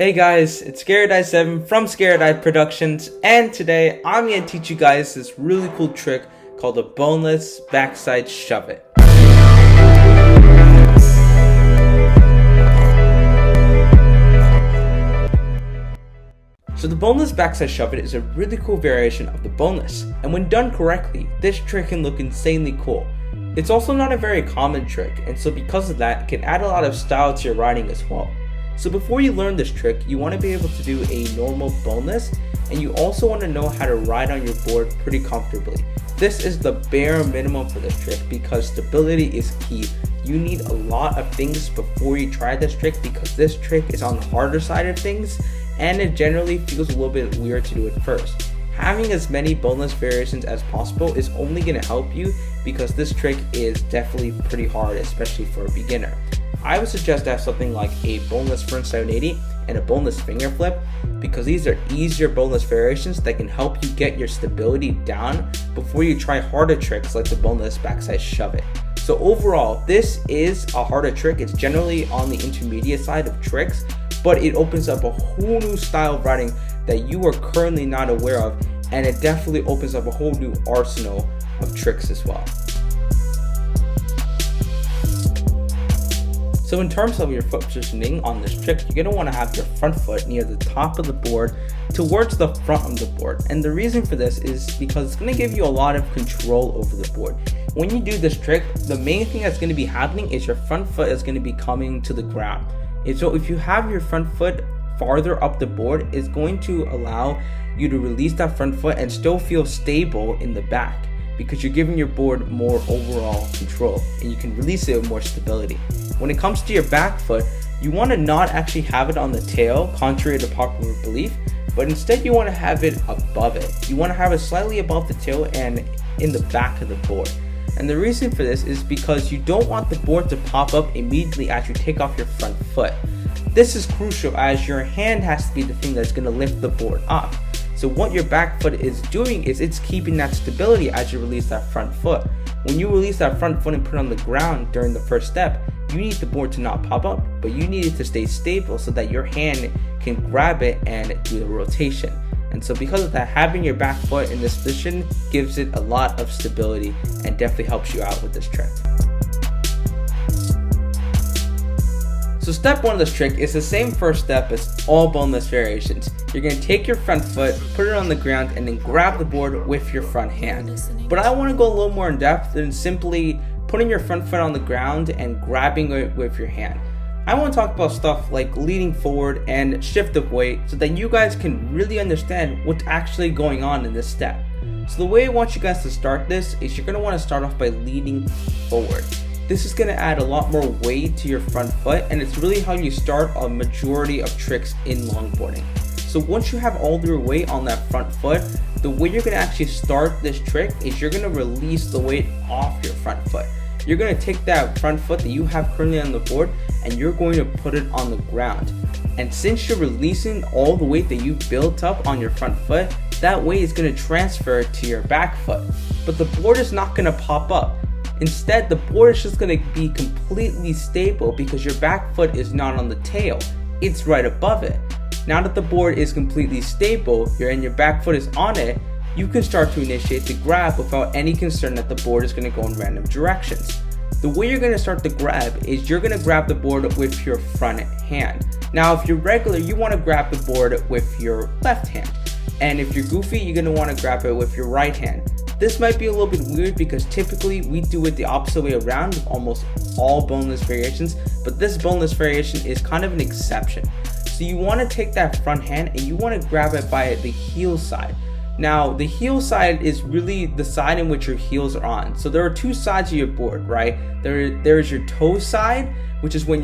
Hey guys, it's Scared7 from Scared Productions, and today I'm going to teach you guys this really cool trick called a boneless backside shuvit. So the boneless backside shuvit is a really cool variation of the boneless, and when done correctly, this trick can look insanely cool. It's also not a very common trick, and so because of that, it can add a lot of style to your riding as well. So before you learn this trick, you want to be able to do a normal boneless, and you also want to know how to ride on your board pretty comfortably. This is the bare minimum for this trick because stability is key. You need a lot of things before you try this trick because this trick is on the harder side of things and it generally feels a little bit weird to do it first. Having as many boneless variations as possible is only going to help you because this trick is definitely pretty hard, especially for a beginner. I would suggest to have something like a boneless front 780 and a boneless finger flip because these are easier boneless variations that can help you get your stability down before you try harder tricks like the boneless backside shuvit. So overall, this is a harder trick. It's generally on the intermediate side of tricks, but it opens up a whole new style of riding that you are currently not aware of, and it definitely opens up a whole new arsenal of tricks as well. So in terms of your foot positioning on this trick, you're going to want to have your front foot near the top of the board towards the front of the board. And the reason for this is because it's going to give you a lot of control over the board. When you do this trick, the main thing that's going to be happening is your front foot is going to be coming to the ground. And so if you have your front foot farther up the board, it's going to allow you to release that front foot and still feel stable in the back because you're giving your board more overall control and you can release it with more stability. When it comes to your back foot, you want to not actually have it on the tail, contrary to popular belief, but instead you want to have it above it. You want to have it slightly above the tail and in the back of the board. And the reason for this is because you don't want the board to pop up immediately as you take off your front foot. This is crucial as your hand has to be the thing that's going to lift the board up. So what your back foot is doing is it's keeping that stability as you release that front foot. When you release that front foot and put it on the ground during the first step, you need the board to not pop up, but you need it to stay stable so that your hand can grab it and do the rotation. And so because of that, having your back foot in this position gives it a lot of stability and definitely helps you out with this trick. So step one of this trick is the same first step as all boneless variations. You're going to take your front foot, put it on the ground, and then grab the board with your front hand. But I want to go a little more in depth than simply putting your front foot on the ground and grabbing it with your hand. I want to talk about stuff like leaning forward and shift of weight so that you guys can really understand what's actually going on in this step. So the way I want you guys to start this is you're going to want to start off by leaning forward. This is going to add a lot more weight to your front foot, and it's really how you start a majority of tricks in longboarding. So once you have all your weight on that front foot, the way you're going to actually start this trick is you're going to release the weight off your front foot. You're going to take that front foot that you have currently on the board and you're going to put it on the ground. And since you're releasing all the weight that you built up on your front foot, that weight is going to transfer to your back foot. But the board is not going to pop up. Instead, the board is just going to be completely stable because your back foot is not on the tail. It's right above it. Now that the board is completely stable and your back foot is on it, you can start to initiate the grab without any concern that the board is going to go in random directions. The way you're going to start the grab is you're going to grab the board with your front hand. Now, if you're regular, you want to grab the board with your left hand. And if you're goofy, you're going to want to grab it with your right hand. This might be a little bit weird because typically we do it the opposite way around with almost all boneless variations, but this boneless variation is kind of an exception. So you want to take that front hand and you want to grab it by the heel side. Now, the heel side is really the side in which your heels are on. So there are two sides of your board, right? There is your toe side, which is where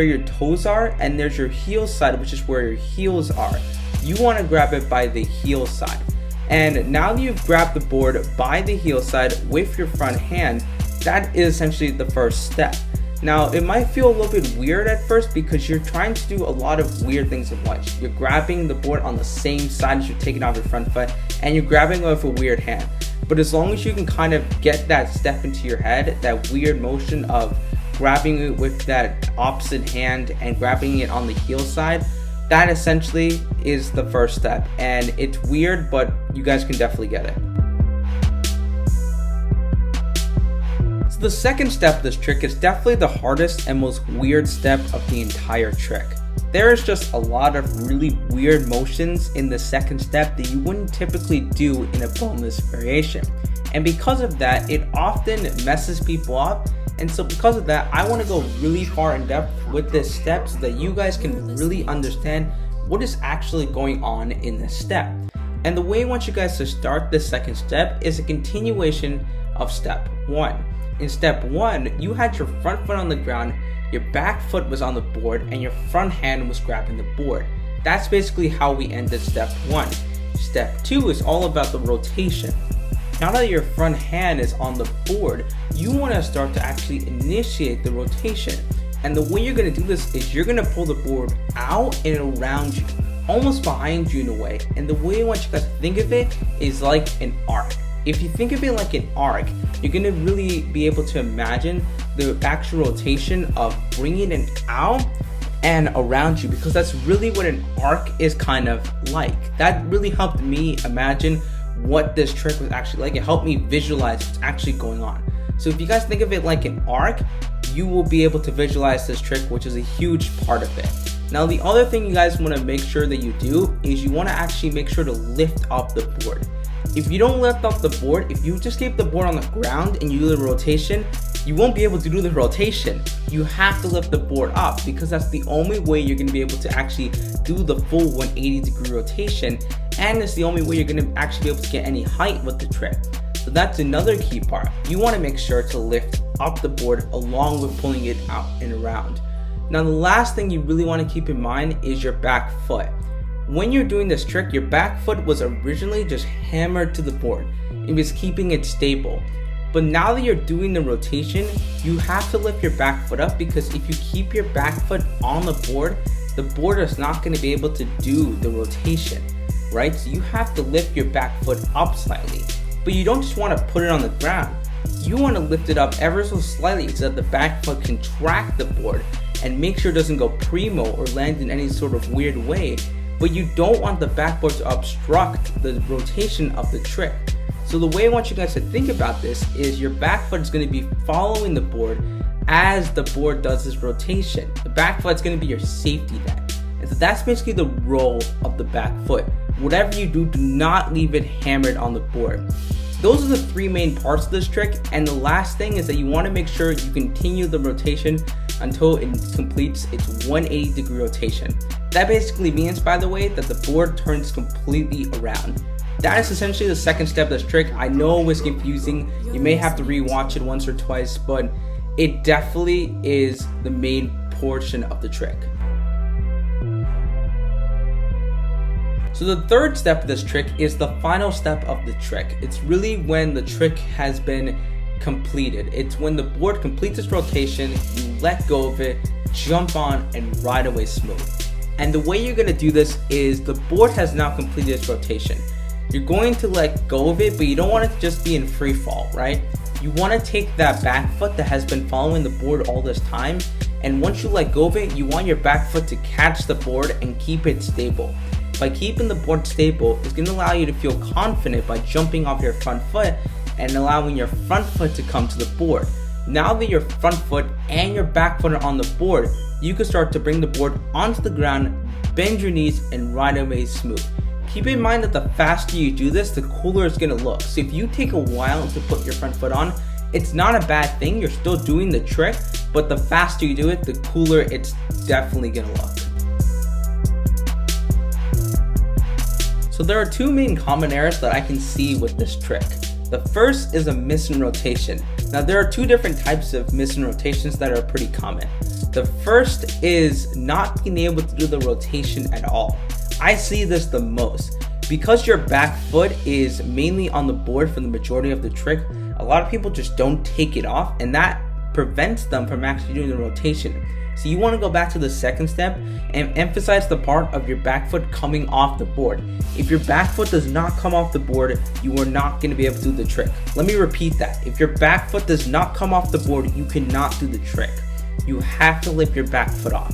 your toes are, and there's your heel side, which is where your heels are. You want to grab it by the heel side. And now that you've grabbed the board by the heel side with your front hand, that is essentially the first step. Now, it might feel a little bit weird at first because you're trying to do a lot of weird things at once. You're grabbing the board on the same side as you're taking off your front foot, and you're grabbing it with a weird hand. But as long as you can kind of get that step into your head, that weird motion of grabbing it with that opposite hand and grabbing it on the heel side, That essentially is the first step, and it's weird, but you guys can definitely get it. So the second step of this trick is definitely the hardest and most weird step of the entire trick. There is just a lot of really weird motions in the second step that you wouldn't typically do in a boneless variation. And because of that, it often messes people up. And so because of that, I want to go really far in depth with this step so that you guys can really understand what is actually going on in this step. And the way I want you guys to start this second step is a continuation of step 1. In step 1, you had your front foot on the ground, your back foot was on the board, and your front hand was grabbing the board. That's basically how we ended step 1. Step 2 is all about the rotation. Now that your front hand is on the board, you want to start to actually initiate the rotation. And the way you're going to do this is you're going to pull the board out and around you, almost behind you in a way. And the way I want you guys to think of it is like an arc. If you think of it like an arc, you're going to really be able to imagine the actual rotation of bringing it out and around you, because that's really what an arc is kind of like. That really helped me imagine what this trick was actually like. It helped me visualize what's actually going on. So if you guys think of it like an arc, you will be able to visualize this trick, which is a huge part of it. Now the other thing you guys want to make sure that you do is you want to actually make sure to lift up the board. If you don't lift up the board, if you just keep the board on the ground and you do the rotation, you won't be able to do the rotation. You have to lift the board up, because that's the only way you're going to be able to actually do the full 180-degree rotation, and it's the only way you're going to actually be able to get any height with the trick. So that's another key part. You want to make sure to lift up the board along with pulling it out and around. Now the last thing you really want to keep in mind is your back foot. When you're doing this trick, your back foot was originally just hammered to the board. It was keeping it stable. But now that you're doing the rotation, you have to lift your back foot up, because if you keep your back foot on the board is not going to be able to do the rotation, right? So you have to lift your back foot up slightly. But you don't just want to put it on the ground. You want to lift it up ever so slightly so that the back foot can track the board and make sure it doesn't go primo or land in any sort of weird way. But you don't want the backboard to obstruct the rotation of the trick. So the way I want you guys to think about this is your back foot is going to be following the board as the board does this rotation. The back foot is going to be your safety net. And so that's basically the role of the back foot. Whatever you do, do not leave it hammered on the board. Those are the 3 main parts of this trick, and the last thing is that you want to make sure you continue the rotation until it completes its 180-degree rotation. That basically means, by the way, that the board turns completely around. That is essentially the second step of this trick. I know it was confusing. You may have to rewatch it once or twice, but it definitely is the main portion of the trick. So the third step of this trick is the final step of the trick. It's really when the trick has been completed. It's when the board completes its rotation, you let go of it, jump on, and ride away smooth. And the way you're going to do this is the board has now completed its rotation. You're going to let go of it, but you don't want it to just be in free fall, right? You want to take that back foot that has been following the board all this time, and once you let go of it, you want your back foot to catch the board and keep it stable. By keeping the board stable, it's going to allow you to feel confident by jumping off your front foot and allowing your front foot to come to the board. Now that your front foot and your back foot are on the board, you can start to bring the board onto the ground, bend your knees, and ride away smooth. Keep in mind that the faster you do this, the cooler it's going to look. So if you take a while to put your front foot on, it's not a bad thing. You're still doing the trick, but the faster you do it, the cooler it's definitely going to look. So there are 2 main common errors that I can see with this trick. The first is a missing rotation. Now there are 2 different types of missing rotations that are pretty common. The first is not being able to do the rotation at all. I see this the most. Because your back foot is mainly on the board for the majority of the trick, a lot of people just don't take it off, and that prevents them from actually doing the rotation. So you want to go back to the second step and emphasize the part of your back foot coming off the board. If your back foot does not come off the board, you are not going to be able to do the trick. Let me repeat that. If your back foot does not come off the board, you cannot do the trick. You have to lift your back foot off.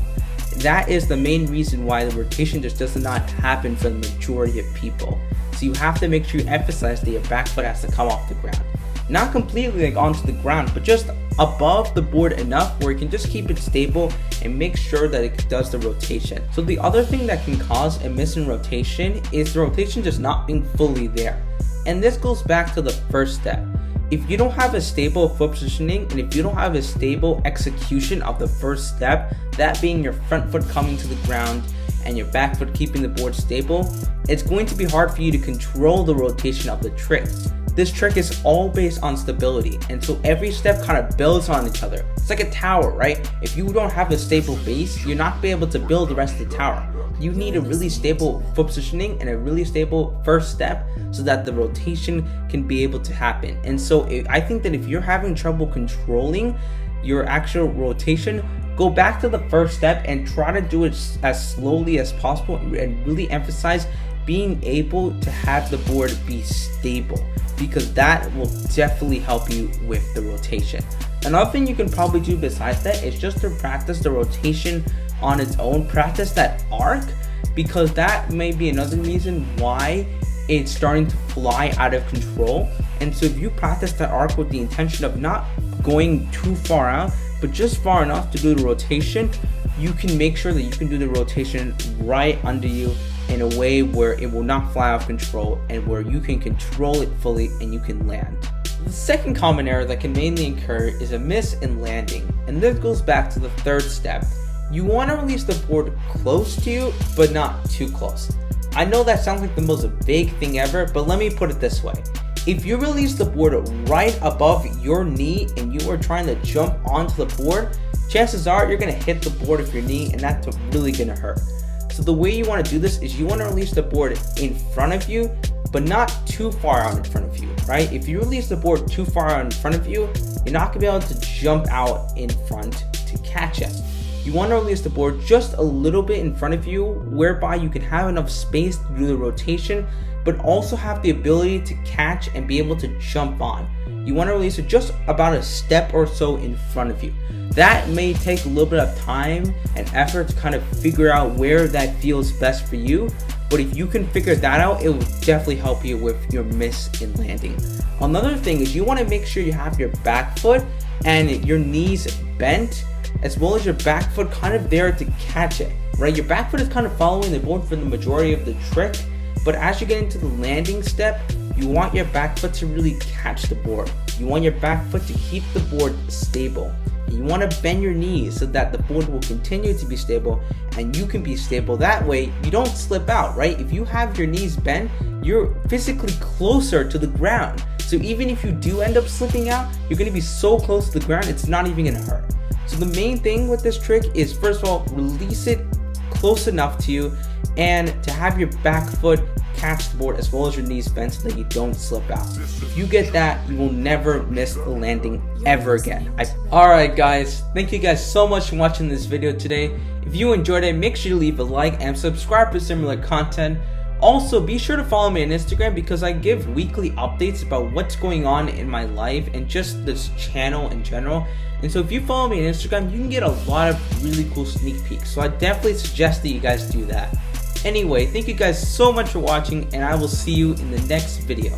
that is the main reason why the rotation just does not happen for the majority of people. So you have to make sure you emphasize that your back foot has to come off the ground. Not completely like onto the ground, but just above the board enough where you can just keep it stable and make sure that it does the rotation. So the other thing that can cause a miss in rotation is the rotation just not being fully there. And this goes back to the first step. If you don't have a stable foot positioning and if you don't have a stable execution of the first step, that being your front foot coming to the ground and your back foot keeping the board stable, it's going to be hard for you to control the rotation of the trick. This trick is all based on stability, and so every step kind of builds on each other. It's like a tower, right? If you don't have a stable base, you're not going to be able to build the rest of the tower. You need a really stable foot positioning and a really stable first step so that the rotation can be able to happen. And so I think that if you're having trouble controlling your actual rotation, go back to the first step and try to do it as slowly as possible and really emphasize being able to have the board be stable, because that will definitely help you with the rotation. Another thing you can probably do besides that is just to practice the rotation on its own. Practice that arc, because that may be another reason why it's starting to fly out of control. And so if you practice that arc with the intention of not going too far out, but just far enough to do the rotation, you can make sure that you can do the rotation right under you in a way where it will not fly off control and where you can control it fully and you can land. The second common error that can mainly occur is a miss in landing, and this goes back to the third step. You want to release the board close to you, but not too close. I know that sounds like the most vague thing ever, but let me put it this way. If you release the board right above your knee and you are trying to jump onto the board, chances are you're going to hit the board with your knee, and that's really going to hurt. So the way you want to do this is you want to release the board in front of you, but not too far out in front of you, right? If you release the board too far out in front of you, you're not going to be able to jump out in front to catch it. You want to release the board just a little bit in front of you, whereby you can have enough space to do the rotation, but also have the ability to catch and be able to jump on. You want to release it just about a step or so in front of you. That may take a little bit of time and effort to kind of figure out where that feels best for you, but if you can figure that out, it will definitely help you with your miss in landing. Another thing is you want to make sure you have your back foot and your knees bent, as well as your back foot kind of there to catch it, right? Your back foot is kind of following the board for the majority of the trick, but as you get into the landing step, you want your back foot to really catch the board. You want your back foot to keep the board stable. And you want to bend your knees so that the board will continue to be stable and you can be stable. That way you don't slip out, right? If you have your knees bent, you're physically closer to the ground. So even if you do end up slipping out, you're going to be so close to the ground, it's not even going to hurt. So the main thing with this trick is, first of all, release it close enough to you and to have your back foot catch the board as well as your knees bent so that you don't slip out. If you get that, you will never miss the landing ever again. Alright guys, thank you guys so much for watching this video today. If you enjoyed it, make sure to leave a like and subscribe for similar content. Also, be sure to follow me on Instagram because I give weekly updates about what's going on in my life and just this channel in general. And so if you follow me on Instagram, you can get a lot of really cool sneak peeks. So I definitely suggest that you guys do that. Anyway, thank you guys so much for watching, and I will see you in the next video.